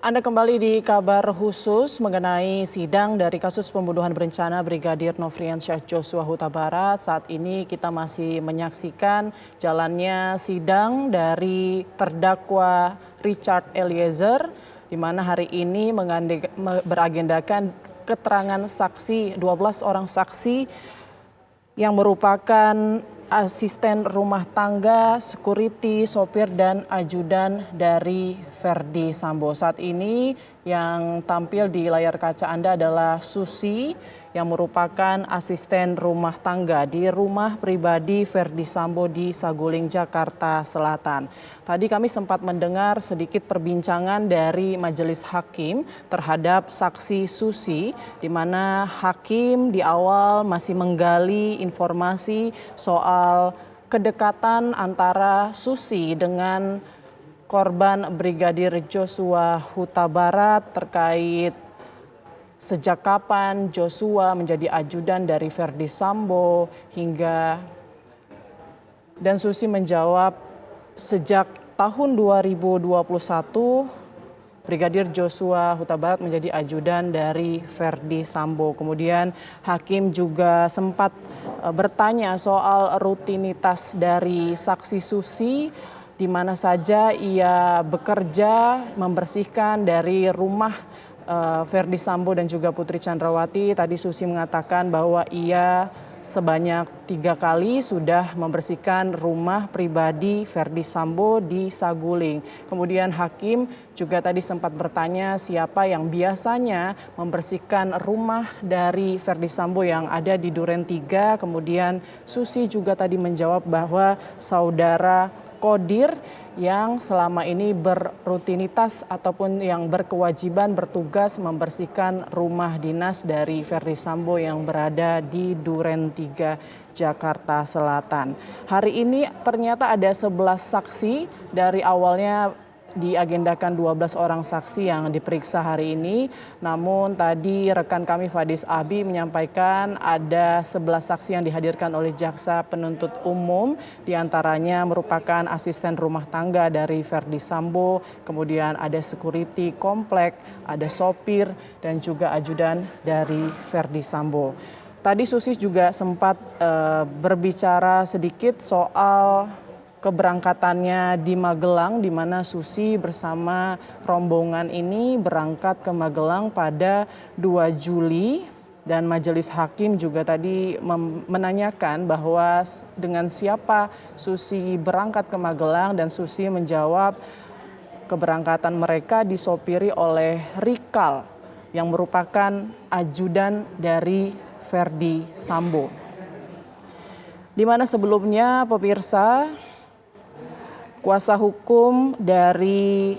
Anda kembali di kabar khusus mengenai sidang dari kasus pembunuhan berencana Brigadir Nofriansyah Joshua Huta Barat. Saat ini kita masih menyaksikan jalannya sidang dari terdakwa Richard Eliezer, di mana hari ini beragendakan keterangan saksi, 12 orang saksi yang merupakan asisten rumah tangga, security, sopir, dan ajudan dari Ferdi Sambo. Saat ini yang tampil di layar kaca Anda adalah Susi yang merupakan asisten rumah tangga di rumah pribadi Ferdi Sambo di Saguling, Jakarta Selatan. Tadi kami sempat mendengar sedikit perbincangan dari majelis hakim terhadap saksi Susi, di mana hakim di awal masih menggali informasi soal kedekatan antara Susi dengan korban Brigadir Joshua Huta Barat terkait sejak kapan Joshua menjadi ajudan dari Ferdi Sambo dan Susi menjawab sejak tahun 2021 Brigadir Joshua Huta Barat menjadi ajudan dari Ferdi Sambo. Kemudian hakim juga sempat bertanya soal rutinitas dari saksi Susi, di mana saja ia bekerja membersihkan dari rumah Ferdi Sambo dan juga Putri Chandrawati. Tadi Susi mengatakan bahwa ia sebanyak 3 kali sudah membersihkan rumah pribadi Ferdi Sambo di Saguling. Kemudian hakim juga tadi sempat bertanya siapa yang biasanya membersihkan rumah dari Ferdi Sambo yang ada di Duren 3. Kemudian Susi juga tadi menjawab bahwa saudara Kodir yang selama ini berrutinitas ataupun yang berkewajiban bertugas membersihkan rumah dinas dari Ferdi Sambo yang berada di Duren 3, Jakarta Selatan. Hari ini ternyata ada 11 saksi, dari awalnya diagendakan 12 orang saksi yang diperiksa hari ini. Namun tadi rekan kami Fadis Abi menyampaikan ada 11 saksi yang dihadirkan oleh jaksa penuntut umum, diantaranya merupakan asisten rumah tangga dari Ferdi Sambo, kemudian ada security komplek, ada sopir, dan juga ajudan dari Ferdi Sambo. Tadi Susi juga sempat berbicara sedikit soal keberangkatannya di Magelang, di mana Susi bersama rombongan ini berangkat ke Magelang pada 2 Juli. Dan majelis hakim juga tadi menanyakan bahwa dengan siapa Susi berangkat ke Magelang, dan Susi menjawab keberangkatan mereka disopiri oleh Rikal yang merupakan ajudan dari Ferdi Sambo. Di mana sebelumnya pemirsa, kuasa hukum dari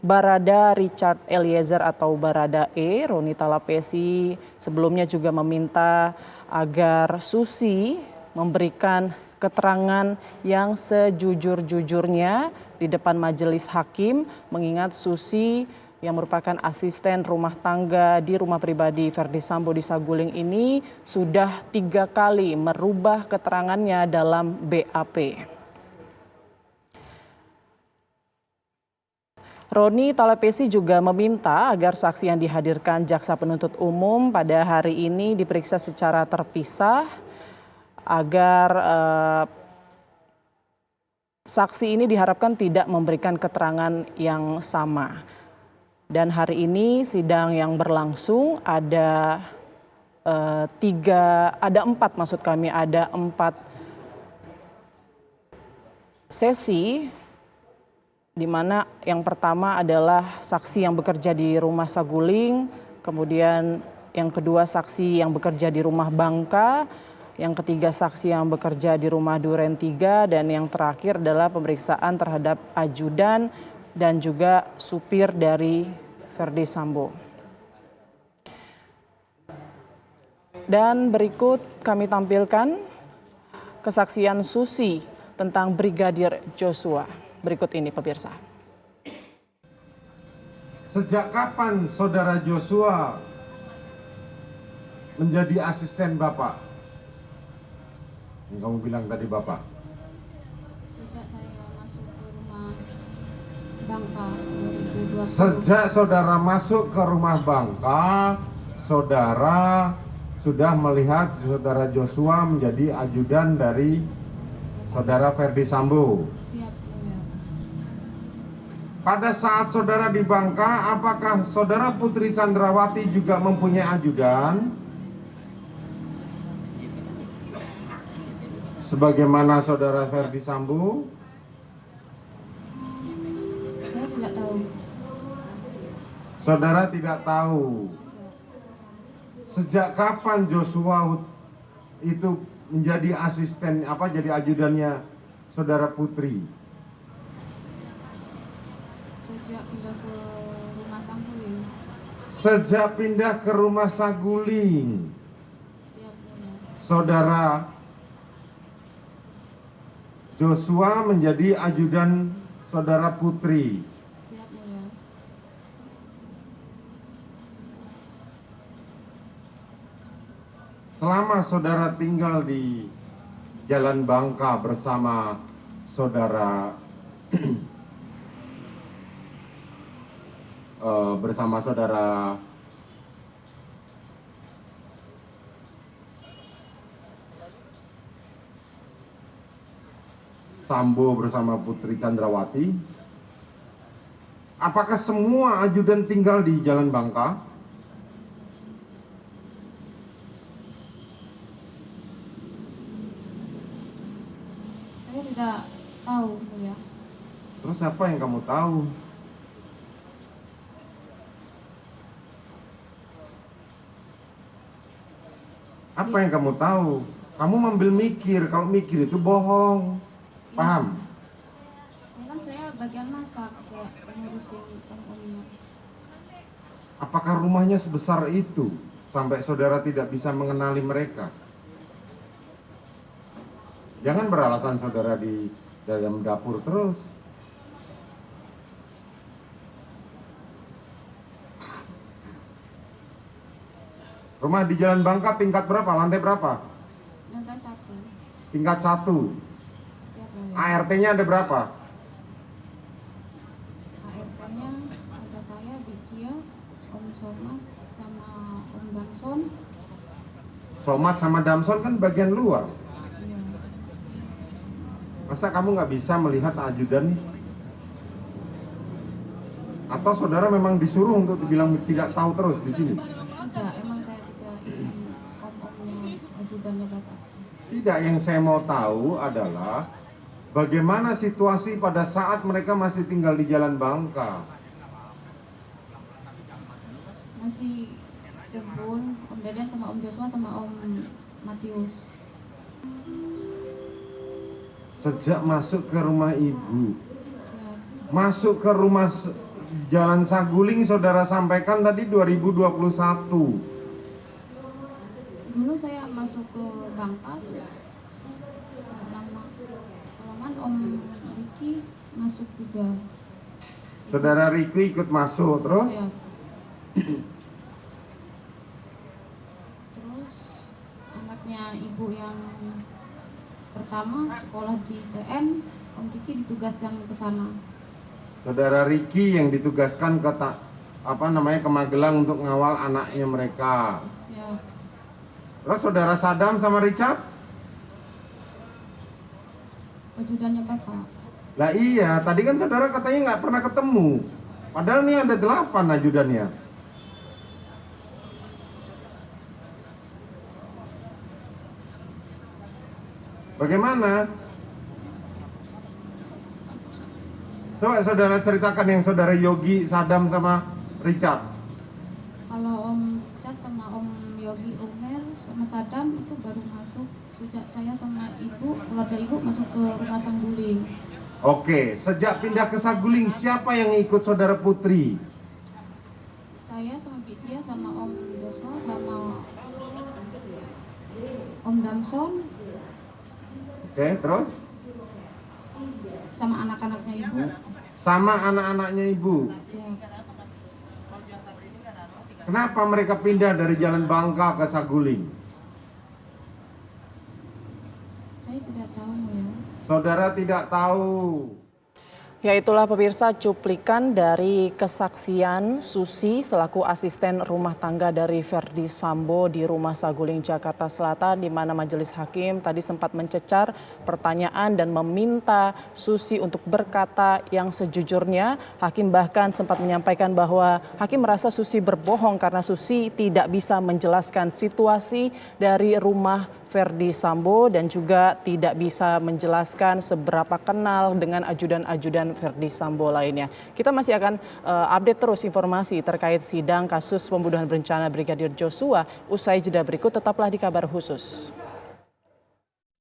Barada Richard Eliezer atau Barada E, Roni Talapesi, sebelumnya juga meminta agar Susi memberikan keterangan yang sejujur-jujurnya di depan majelis hakim, mengingat Susi yang merupakan asisten rumah tangga di rumah pribadi Ferdi Sambo di Saguling ini sudah 3 kali merubah keterangannya dalam BAP. Roni Talapesi juga meminta agar saksi yang dihadirkan jaksa penuntut umum pada hari ini diperiksa secara terpisah agar saksi ini diharapkan tidak memberikan keterangan yang sama. Dan hari ini sidang yang berlangsung ada 4 sesi, di mana yang pertama adalah saksi yang bekerja di rumah Saguling, kemudian yang kedua saksi yang bekerja di rumah Bangka, yang ketiga saksi yang bekerja di rumah Duren 3, dan yang terakhir adalah pemeriksaan terhadap ajudan dan juga supir dari Ferdi Sambo. Dan berikut kami tampilkan kesaksian Susi tentang Brigadir Joshua. Berikut ini pemirsa. Sejak kapan saudara Joshua menjadi asisten Bapak? Yang kamu bilang tadi Bapak. Sejak saya masuk ke rumah Bangka 2012. 2020. Sejak saudara masuk ke rumah Bangka, saudara sudah melihat saudara Joshua menjadi ajudan dari saudara Ferdi Sambo. Siap mulia. Pada saat saudara di Bangka, apakah saudara Putri Chandrawati juga mempunyai ajudan? Sebagaimana saudara Ferdi Sambo? Saya tidak tahu. Saudara tidak tahu. Sejak kapan Joshua itu menjadi asisten jadi ajudannya saudara Putri? Sejak pindah ke rumah Saguling. Sejak pindah ke rumah Saguling, Siap mulia. saudara Joshua menjadi ajudan saudara Putri. Siap mulia. Selama saudara tinggal di Jalan Bangka bersama saudara bersama saudara Sambo bersama Putri Chandrawati, apakah semua ajudan tinggal di Jalan Bangka? Saya tidak tahu mulia. Terus apa yang kamu tahu? Apa yang kamu tahu? Kamu ambil mikir, kalau mikir itu bohong. Paham? Ya kan saya bagian masak, kayak ngurusin om-omnya. Apakah rumahnya sebesar itu sampai saudara tidak bisa mengenali mereka? Jangan beralasan saudara di dalam dapur terus. Rumah di Jalan Bangka tingkat berapa? Lantai berapa? Lantai 1. Tingkat 1. Siap mulia. ART-nya ada berapa? ART-nya ada saya, Bicia, Om Somad, sama Om Damson. Somad sama Damson kan bagian luar. Iya. Masa kamu nggak bisa melihat ajudan? Atau saudara memang disuruh untuk dibilang tidak tahu terus di sini? Tidak, emang saya tidak ingin om-omnya, ajudannya Bapak. Tidak, yang saya mau tahu adalah bagaimana situasi pada saat mereka masih tinggal di Jalan Bangka. Masih kumpul Om Deden sama Om Joshua sama Om Matius. Sejak masuk ke rumah ibu, Siap. masuk ke rumah Jalan Saguling, saudara sampaikan tadi 2021. Dulu saya masuk ke Bangka, terus nggak lama kelamaan Om Riki masuk juga. Saudara Riki ikut masuk terus? Siap. Terus anaknya ibu yang pertama sekolah di TN, Om Riki ditugaskan ke sana. Saudara Riki yang ditugaskan ke ke Magelang untuk ngawal anaknya mereka. Siap. Terus saudara Sadam sama Richard? Ajudannya Bapak. Lah iya, tadi kan saudara katanya nggak pernah ketemu. Padahal nih ada 8 ajudannya. Bagaimana? Coba saudara ceritakan yang saudara Yogi, Sadam sama Richard. Kalau Om Richard sama Om Yogi Umer sama Sadam itu baru masuk sejak saya sama ibu, keluarga ibu masuk ke rumah Saguling. Oke, sejak pindah ke Saguling, siapa yang ikut saudara Putri? Saya sama Bicia sama Om Joshua sama Om Damson Oke, terus? sama anak-anaknya ibu. Sama anak-anaknya ibu. Siap. Kenapa mereka pindah dari Jalan Bangka ke Saguling? Saya tidak tahu ya. Saudara tidak tahu. Ya, itulah pemirsa cuplikan dari kesaksian Susi selaku asisten rumah tangga dari Verdi Sambo di Rumah Saguling, Jakarta Selatan, di mana majelis hakim tadi sempat mencecar pertanyaan dan meminta Susi untuk berkata yang sejujurnya. Hakim bahkan sempat menyampaikan bahwa hakim merasa Susi berbohong karena Susi tidak bisa menjelaskan situasi dari rumah Verdi Sambo dan juga tidak bisa menjelaskan seberapa kenal dengan ajudan-ajudan Verdi Sambo lainnya. Kita masih akan update terus informasi terkait sidang kasus pembunuhan berencana Brigadir Joshua. Usai jeda berikut, tetaplah di Kabar Khusus.